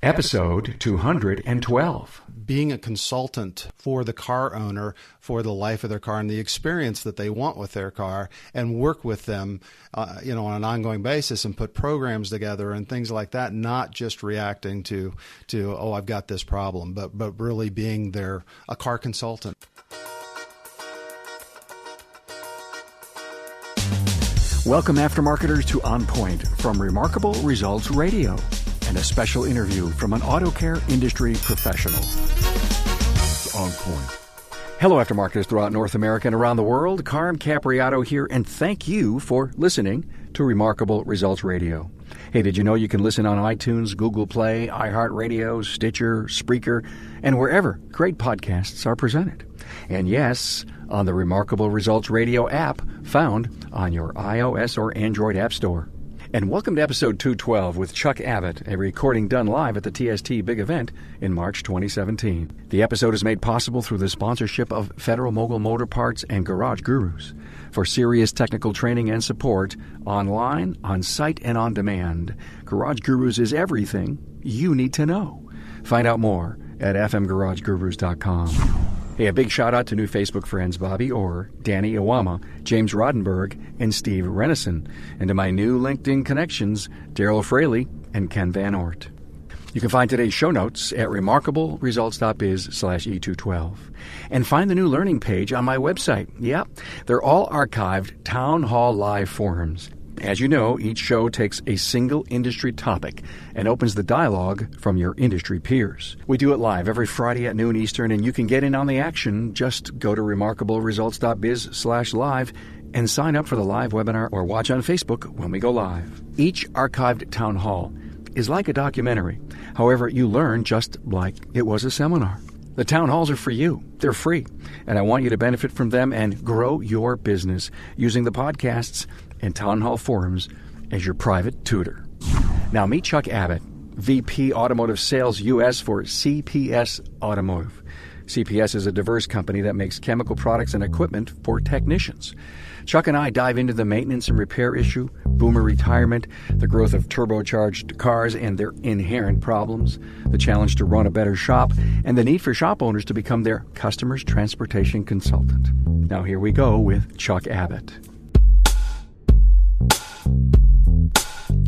Episode 212. Being a consultant for the car owner for the life of their car and the experience that they want with their car, and work with them, on an ongoing basis and put programs together and things like that. Not just reacting to oh, I've got this problem, but really being a car consultant. Welcome, aftermarketers, to On Point from Remarkable Results Radio, and a special interview from an auto care industry professional. On Point. Hello, aftermarketers throughout North America and around the world. Carm Capriato here, and thank you for listening to Remarkable Results Radio. Hey, did you know you can listen on iTunes, Google Play, iHeartRadio, Stitcher, Spreaker, and wherever great podcasts are presented? And yes, on the Remarkable Results Radio app found on your iOS or Android app store. And welcome to episode 212 with Chuck Abbott, a recording done live at the TST Big Event in March 2017. The episode is made possible through the sponsorship of Federal Mogul Motor Parts and Garage Gurus. For serious technical training and support, online, on-site, and on demand, Garage Gurus is everything you need to know. Find out more at fmgaragegurus.com. Hey, a big shout-out to new Facebook friends Bobby Orr, Danny Iwama, James Rodenberg, and Steve Renison, and to my new LinkedIn connections, Daryl Fraley and Ken Van Ort. You can find today's show notes at remarkableresults.biz/E212. And find the new learning page on my website. Yep, they're all archived Town Hall Live forums. As you know, each show takes a single industry topic and opens the dialogue from your industry peers. We do it live every Friday at noon Eastern, and you can get in on the action. Just go to remarkableresults.biz/live and sign up for the live webinar or watch on Facebook when we go live. Each archived town hall is like a documentary. However, you learn just like it was a seminar. The town halls are for you. They're free, and I want you to benefit from them and grow your business using the podcasts and town hall forums as your private tutor. Now meet Chuck Abbott, VP Automotive Sales US for CPS Automotive. CPS is a diverse company that makes chemical products and equipment for technicians. Chuck and I dive into the maintenance and repair issue, boomer retirement, the growth of turbocharged cars and their inherent problems, the challenge to run a better shop, and the need for shop owners to become their customer's transportation consultant. Now here we go with Chuck Abbott.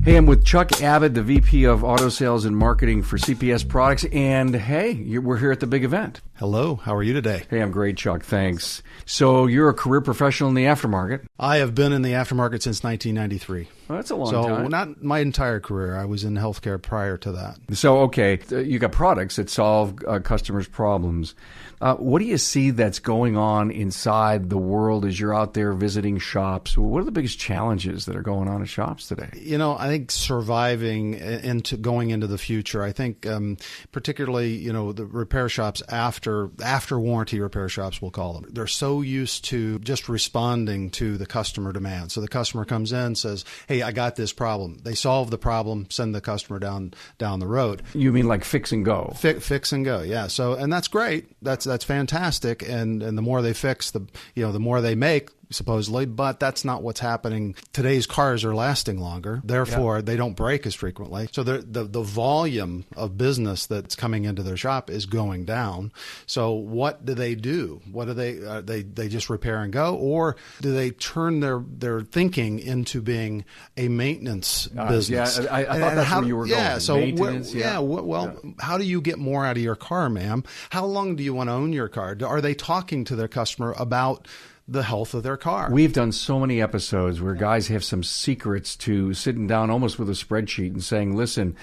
Hey, I'm with Chuck Abbott, the VP of Auto Sales and Marketing for CPS Products, and hey, we're here at the big event. Hello, how are you today? Hey, I'm great, Chuck, thanks. So you're a career professional in the aftermarket. I have been in the aftermarket since 1993. Well, that's a long time. So not my entire career. I was in healthcare prior to that. So, okay, you got products that solve customers' problems. What do you see that's going on inside the world as you're out there visiting shops? What are the biggest challenges that are going on at shops today? I think surviving into going into the future. I think particularly, the repair shops after warranty repair shops, we'll call them. They're so used to just responding to the customer demand. So the customer comes in, says, "Hey, I got this problem." They solve the problem, send the customer down the road. You mean like fix and go? Fix and go, yeah. So, and that's great. That's fantastic. And the more they fix, the more they make, supposedly, but that's not what's happening. Today's cars are lasting longer, therefore they don't break as frequently. So the volume of business that's coming into their shop is going down. So what do they do? What do they just repair and go, or do they turn their thinking into being a maintenance business? Yeah, I thought that's where you were going. Yeah, so maintenance. How do you get more out of your car, ma'am? How long do you want to own your car? Are they talking to their customer about the health of their car? We've done so many episodes where guys have some secrets to sitting down almost with a spreadsheet and saying, listen,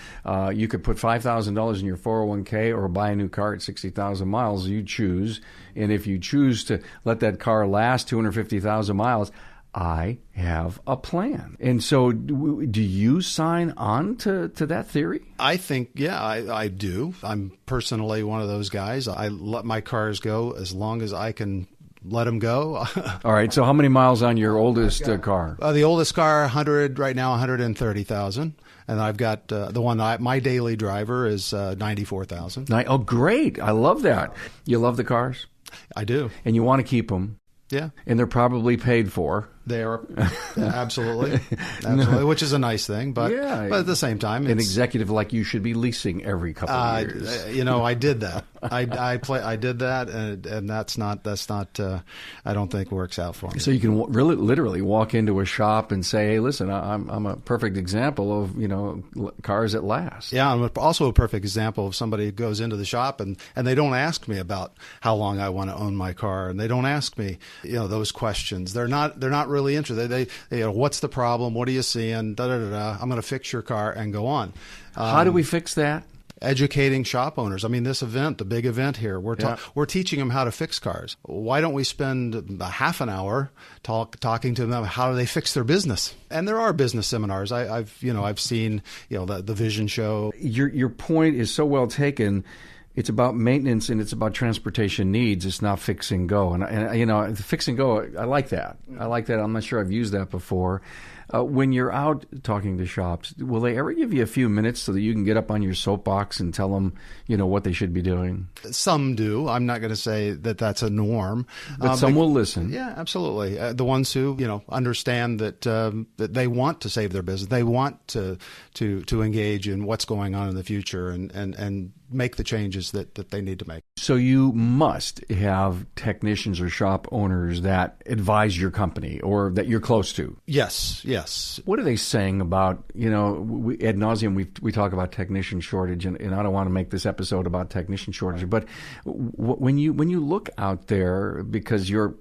you could put $5,000 in your 401k or buy a new car at 60,000 miles. You choose. And if you choose to let that car last 250,000 miles, I have a plan. And so do you sign on to that theory? I think, I do. I'm personally one of those guys. I let my cars go as long as I can let them go. All right. So how many miles on your oldest car? The oldest car, 130,000. And I've got the one, my daily driver is 94,000. Oh, great. I love that. You love the cars? I do. And you want to keep them? Yeah. And they're probably paid for? They are absolutely, which is a nice thing. But at the same time, an executive like you should be leasing every couple of years. I did that. I did that, and that's not. I don't think works out for me. So you can really, literally walk into a shop and say, "Hey, listen, I'm a perfect example of cars that last." Yeah, I'm also a perfect example of somebody who goes into the shop and they don't ask me about how long I want to own my car, and they don't ask me those questions. They're not really interested. They what's the problem? What are you seeing? Da da da da. I'm going to fix your car and go on. How do we fix that? Educating shop owners. I mean, this event, the big event here, we're teaching them how to fix cars. Why don't we spend a half an hour talking to them how do they fix their business? And there are business seminars. I've seen the Vision Show. Your point is so well taken. It's about maintenance and it's about transportation needs. It's not fix and go. And fix and go, I like that. I'm not sure I've used that before. When you're out talking to shops, will they ever give you a few minutes so that you can get up on your soapbox and tell them, what they should be doing? Some do. I'm not going to say that that's a norm. But some will listen. Yeah, absolutely. The ones who, understand that that they want to save their business. They want to engage in what's going on in the future and make the changes that they need to make. So you must have technicians or shop owners that advise your company or that you're close to. Yes. What are they saying about, ad nauseum, we talk about technician shortage, and I don't want to make this episode about technician shortage, but when you look out there, because your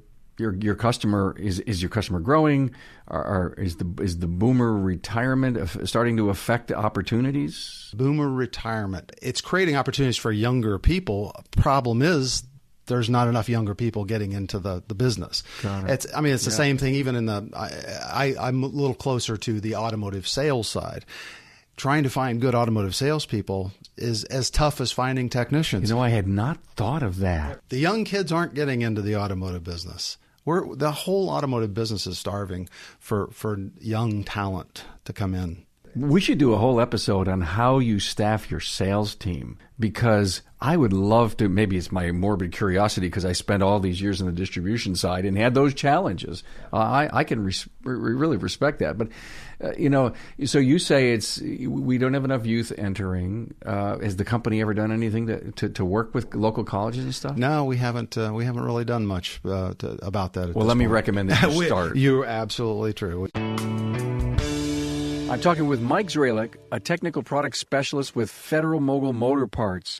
customer is your customer growing, or is the boomer retirement starting to affect opportunities? Boomer retirement, it's creating opportunities for younger people. Problem is, there's not enough younger people getting into the business. It's the same thing. Even in I'm a little closer to the automotive sales side. Trying to find good automotive salespeople is as tough as finding technicians. I had not thought of that. The young kids aren't getting into the automotive business. The whole automotive business is starving for young talent to come in. We should do a whole episode on how you staff your sales team, because I would love to. Maybe it's my morbid curiosity because I spent all these years on the distribution side and had those challenges. I can really respect that. But, so you say we don't have enough youth entering. Has the company ever done anything to work with local colleges and stuff? No, we haven't. We haven't really done much about that. Well, let me recommend that you start. You're absolutely true. I'm talking with Mike Zralik, a technical product specialist with Federal Mogul Motor Parts.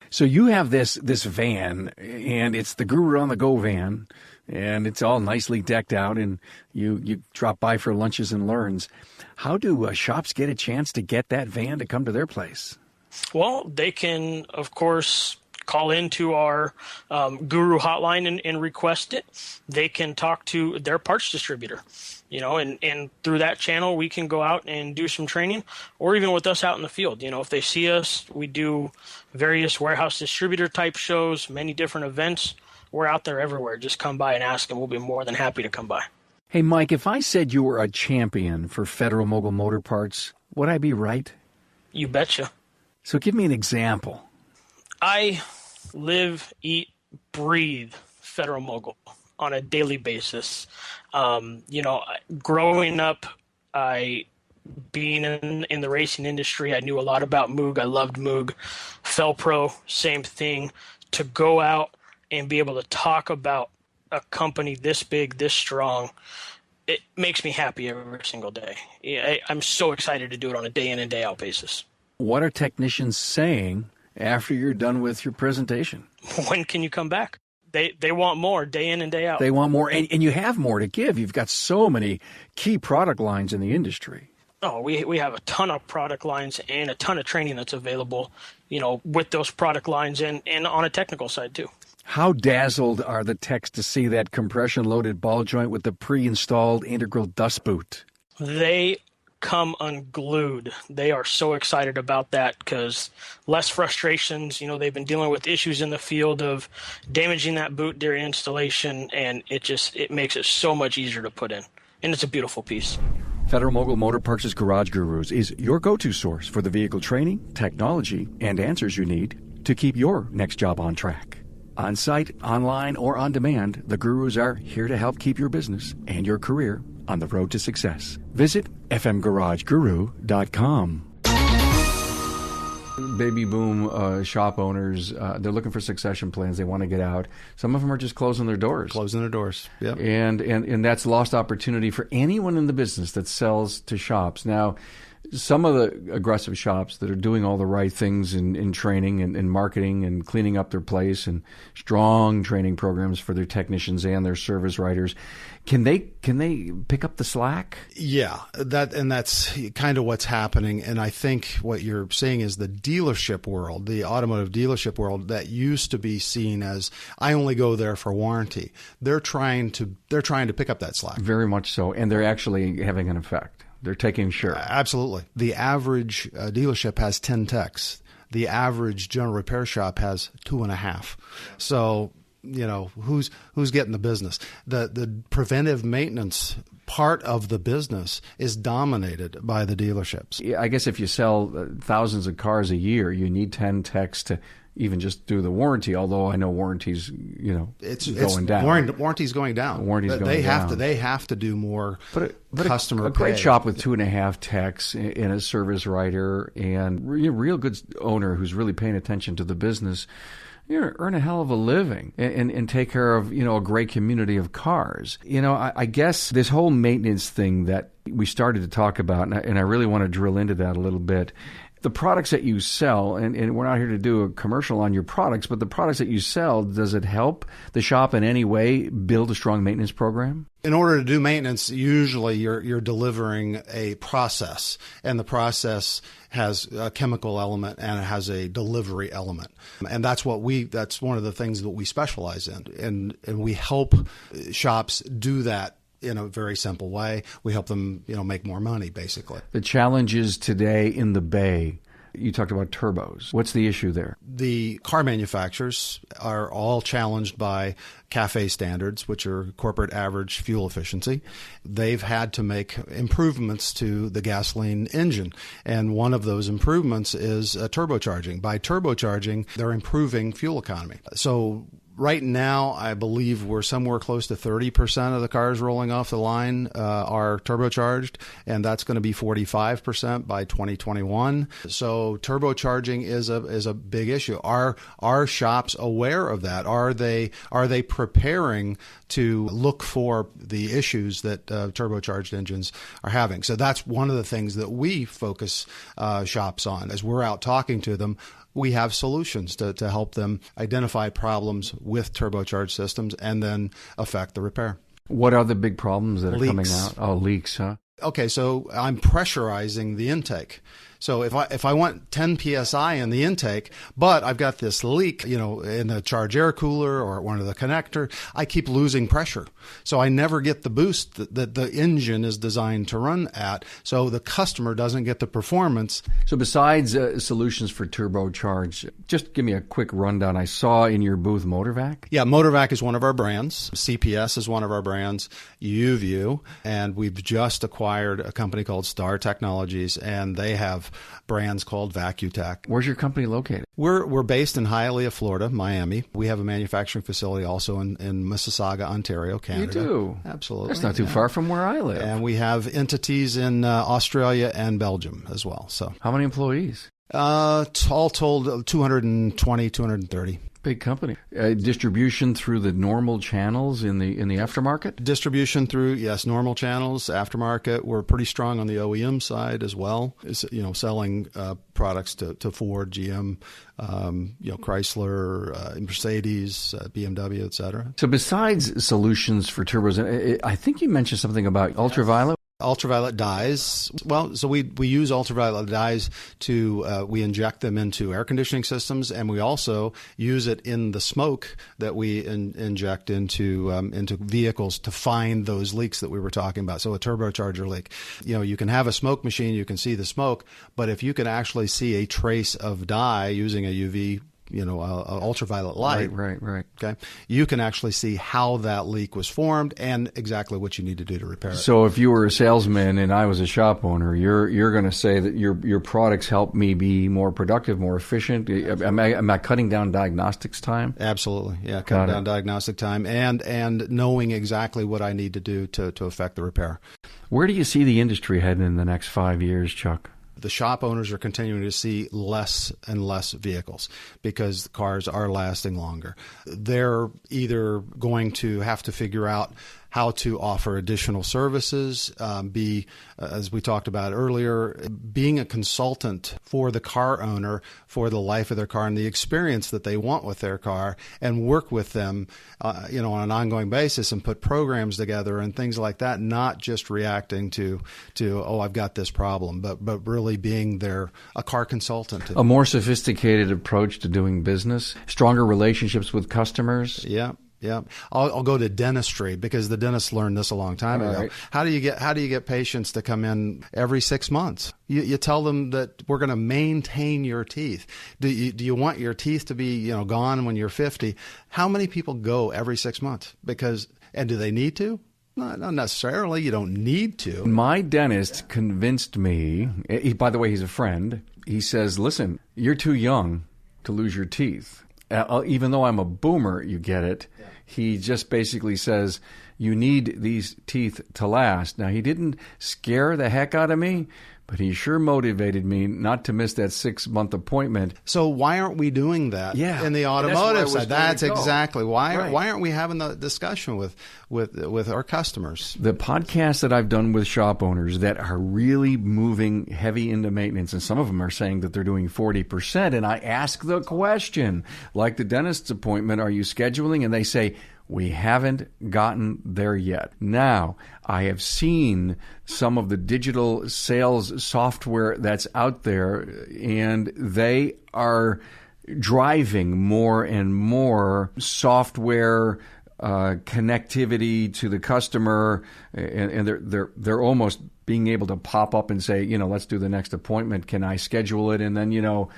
So you have this van, and it's the Guru on the Go van, and it's all nicely decked out, and you drop by for lunches and learns. How do shops get a chance to get that van to come to their place? Well, they can, of course, call into our Guru hotline and request it. They can talk to their parts distributor. And through that channel, we can go out and do some training, or even with us out in the field. If they see us, we do various warehouse distributor type shows, many different events. We're out there everywhere. Just come by and ask, and we'll be more than happy to come by. Hey, Mike, if I said you were a champion for Federal Mogul Motor Parts, would I be right? You betcha. So give me an example. I live, eat, breathe Federal Mogul on a daily basis. Growing up, being in the racing industry, I knew a lot about Moog. I loved Moog. Felpro, same thing. To go out and be able to talk about a company this big, this strong, it makes me happy every single day. I'm so excited to do it on a day in and day out basis. What are technicians saying after you're done with your presentation? When can you come back? They want more day in and day out. They want more, and you have more to give. You've got so many key product lines in the industry. Oh, we have a ton of product lines and a ton of training that's available, with those product lines and on a technical side too. How dazzled are the techs to see that compression-loaded ball joint with the pre-installed integral dust boot? They come unglued. They are so excited about that because less frustrations. They've been dealing with issues in the field of damaging that boot during installation, and it makes it so much easier to put in. And it's a beautiful piece. Federal Mogul Motor Parts' Garage Gurus is your go-to source for the vehicle training, technology, and answers you need to keep your next job on track. On site, online, or on demand, the Gurus are here to help keep your business and your career on the road to success. Visit fmgarageguru.com. Baby boom shop owners, they're looking for succession plans. They want to get out. Some of them are just closing their doors. Yep. And that's lost opportunity for anyone in the business that sells to shops. Now, some of the aggressive shops that are doing all the right things in training and marketing and cleaning up their place and strong training programs for their technicians and their service writers, can they pick up the slack? Yeah, that's kind of what's happening. And I think what you're seeing is the dealership world, the automotive dealership world that used to be seen as I only go there for warranty. They're trying to pick up that slack. Very much so, and they're actually having an effect. They're taking share. Absolutely. The average dealership has 10 techs. The average general repair shop has 2.5. So, who's getting the business? The preventive maintenance part of the business is dominated by the dealerships. I guess if you sell thousands of cars a year, you need 10 techs to even just do the warranty, although I know warranty's, it's going down. Warranty's going down. They have to do more customer a great shop with 2.5 techs and a service writer and real good owner who's really paying attention to the business, earn a hell of a living and take care of, a great community of cars. I guess this whole maintenance thing that we started to talk about, and I really want to drill into that a little bit. The products that you sell, and we're not here to do a commercial on your products, but the products that you sell, does it help the shop in any way build a strong maintenance program? In order to do maintenance, usually you're delivering a process, and the process has a chemical element and it has a delivery element. And that's one of the things that we specialize in. And we help shops do that in a very simple way. We help them, make more money, basically. The challenges today in the Bay, you talked about turbos. What's the issue there? The car manufacturers are all challenged by CAFE standards, which are corporate average fuel efficiency. They've had to make improvements to the gasoline engine. And one of those improvements is turbocharging. By turbocharging, they're improving fuel economy. So right now, I believe we're somewhere close to 30% of the cars rolling off the line are turbocharged, and that's going to be 45% by 2021. So turbocharging is a big issue. Are shops aware of that? Are they preparing to look for the issues that turbocharged engines are having? So that's one of the things that we focus shops on as we're out talking to them. We have solutions to help them identify problems with turbocharged systems and then affect the repair. What are the big problems that are Leaks. coming out? Oh, leaks, huh? Okay, so I'm pressurizing the intake. So if I want 10 psi in the intake, but I've got this leak, in the charge air cooler or one of the connector, I keep losing pressure. So I never get the boost that the engine is designed to run at. So the customer doesn't get the performance. So besides solutions for turbocharge, just give me a quick rundown. I saw in your booth MotorVac. Yeah, MotorVac is one of our brands. CPS is one of our brands. UView, and we've just acquired a company called Star Technologies, and they have brands called VacuTech. Where's your company located? We're based in Hialeah, Florida, Miami. We have a manufacturing facility also in Mississauga, Ontario, Canada. You do? Absolutely. That's not too far from where I live. And we have entities in Australia and Belgium as well. So, how many employees? All told, 220, 230. Big company. Distribution through the normal channels in the aftermarket? Distribution through, yes, normal channels, aftermarket. We're pretty strong on the OEM side as well. Selling products to Ford, GM, Chrysler, Mercedes, BMW, et cetera. So besides solutions for turbos, I think you mentioned something about ultraviolet. Ultraviolet dyes. Well, so we use ultraviolet dyes we inject them into air conditioning systems, and we also use it in the smoke that we inject into vehicles to find those leaks that we were talking about. So a turbocharger leak. You can have a smoke machine, you can see the smoke, but if you can actually see a trace of dye using a UV ultraviolet light. Right. Okay. You can actually see how that leak was formed and exactly what you need to do to repair it. So if you were a salesman and I was a shop owner, you're going to say that your products help me be more productive, more efficient. Am I cutting down diagnostics time? Absolutely. Yeah. Cutting down diagnostic time and knowing exactly what I need to do to affect the repair. Where do you see the industry heading in the next 5 years, Chuck? The shop owners are continuing to see less and less vehicles because the cars are lasting longer. They're either going to have to figure out how to offer additional services, as we talked about earlier, being a consultant for the car owner for the life of their car and the experience that they want with their car, and work with them, on an ongoing basis and put programs together and things like that, not just reacting to I've got this problem, but really being a car consultant. A more sophisticated approach to doing business, stronger relationships with customers. Yeah. Yeah, I'll go to dentistry because the dentist learned this a long time ago. Right. How do you get patients to come in every 6 months? You tell them that we're going to maintain your teeth. Do you want your teeth to be gone when you're 50? How many people go every 6 months? And do they need to? Not necessarily. You don't need to. My dentist convinced me. By the way, he's a friend. He says, "Listen, you're too young to lose your teeth." Even though I'm a boomer, you get it. Yeah. He just basically says, you need these teeth to last. Now, he didn't scare the heck out of me, but he sure motivated me not to miss that 6-month appointment. So why aren't we doing that in the automotive side? That's exactly why. Right. Why aren't we having the discussion with our customers? The podcasts that I've done with shop owners that are really moving heavy into maintenance, and some of them are saying that they're doing 40%, and I ask the question, like the dentist's appointment, are you scheduling? And they say, we haven't gotten there yet. Now, I have seen some of the digital sales software that's out there, and they are driving more and more software connectivity to the customer, and they're almost being able to pop up and say, let's do the next appointment. Can I schedule it? And then,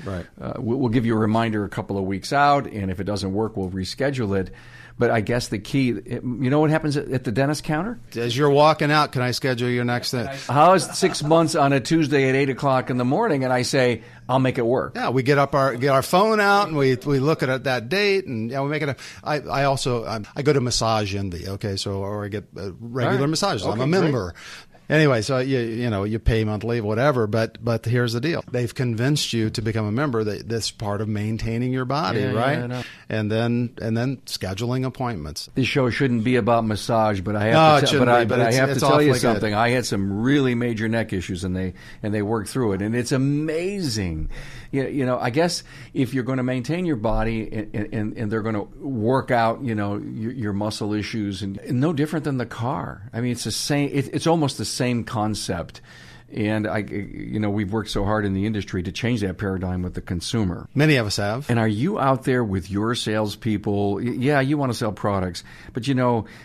right. We'll give you a reminder a couple of weeks out, and if it doesn't work, we'll reschedule it. But I guess the key, what happens at the dentist counter? As you're walking out, can I schedule your next thing? How is 6 months on a Tuesday at 8 o'clock in the morning? And I say, I'll make it work. Yeah, we get our phone out and we look at that date and we make it. I also go to Massage Envy. Okay, or I get regular massages. Okay, I'm a member. Great. Anyway, so you pay monthly, whatever, but here's the deal. They've convinced you to become a member that this is part of maintaining your body, right? Yeah, I know. And then scheduling appointments. This show shouldn't be about massage, but I have to tell you something. Good. I had some really major neck issues, and they worked through it, and it's amazing. I guess if you're going to maintain your body and they're going to work out, your muscle issues, and no different than the car. I mean, it's the same. It's almost the same concept. And we've worked so hard in the industry to change that paradigm with the consumer. Many of us have. And are you out there with your salespeople? Yeah, you want to sell products, but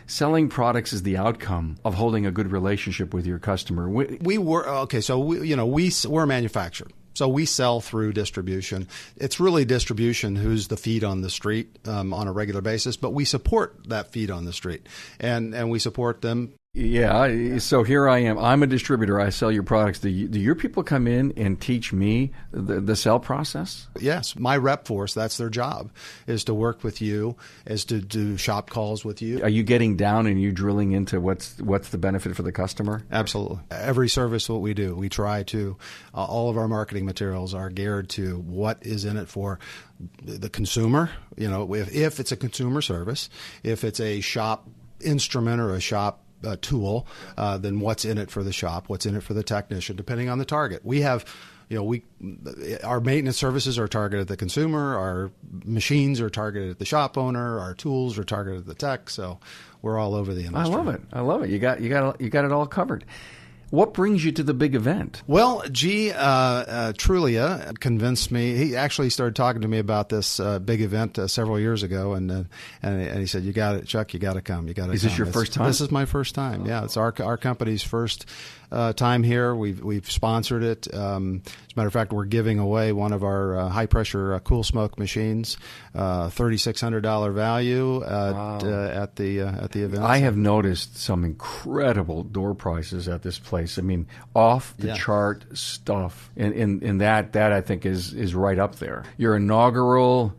selling products is the outcome of holding a good relationship with your customer. We're a manufacturer. So we sell through distribution. It's really distribution who's the feet on the street on a regular basis, but we support that feet on the street, and we support them. Yeah, so here I am. I'm a distributor. I sell your products. Do your people come in and teach me the sell process? Yes. My rep force, that's their job, is to work with you, is to do shop calls with you. Are you getting down and you drilling into what's the benefit for the customer? Absolutely. Every service what we do, we try to, all of our marketing materials are geared to what is in it for the consumer. If it's a consumer service, if it's a shop instrument or a shop tool, then what's in it for the shop, what's in it for the technician, depending on the target. We have, our maintenance services are targeted at the consumer, our machines are targeted at the shop owner, our tools are targeted at the tech. So we're all over the industry. I love it. You got it all covered. What brings you to the big event? Well, Trulia convinced me. He actually started talking to me about this big event several years ago, and he said, "You got it, Chuck. You got to come. You got to." Is this your first time? This is my first time. Yeah, it's our company's first time here. We've sponsored it. As a matter of fact, we're giving away one of our high pressure cool smoke machines, $3,600 value at the event. I have noticed some incredible door prices at this place. I mean, off the chart stuff, and that I think is right up there. Your inaugural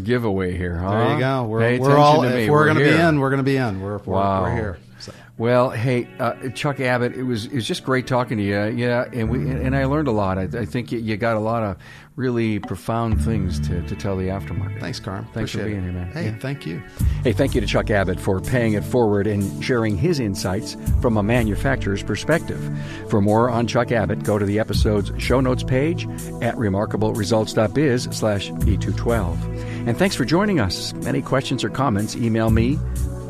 giveaway here, huh? There you go. Pay attention to me. If we're going to be in, we're going to be in. We're here. So. Well, hey, Chuck Abbott, it was just great talking to you. Yeah, and I learned a lot. I think you got a lot of really profound things to tell the aftermarket. Thanks, Carm. Thanks for being here, man. Hey, thank you. Hey, thank you to Chuck Abbott for paying it forward and sharing his insights from a manufacturer's perspective. For more on Chuck Abbott, go to the episode's show notes page at remarkableresults.biz/E212. And thanks for joining us. Any questions or comments, email me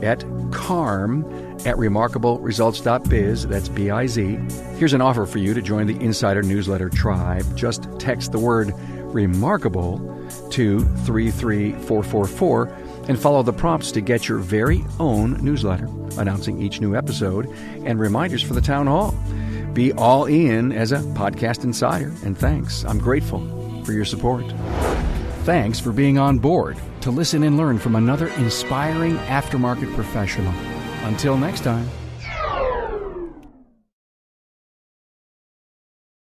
at carm@remarkableresults.biz. That's B-I-Z. Here's an offer for you to join the Insider Newsletter tribe. Just text the word remarkable to 33444 and follow the prompts to get your very own newsletter announcing each new episode and reminders for the town hall. Be all in as a podcast insider, and thanks. I'm grateful for your support. Thanks for being on board to listen and learn from another inspiring aftermarket professional. Until next time.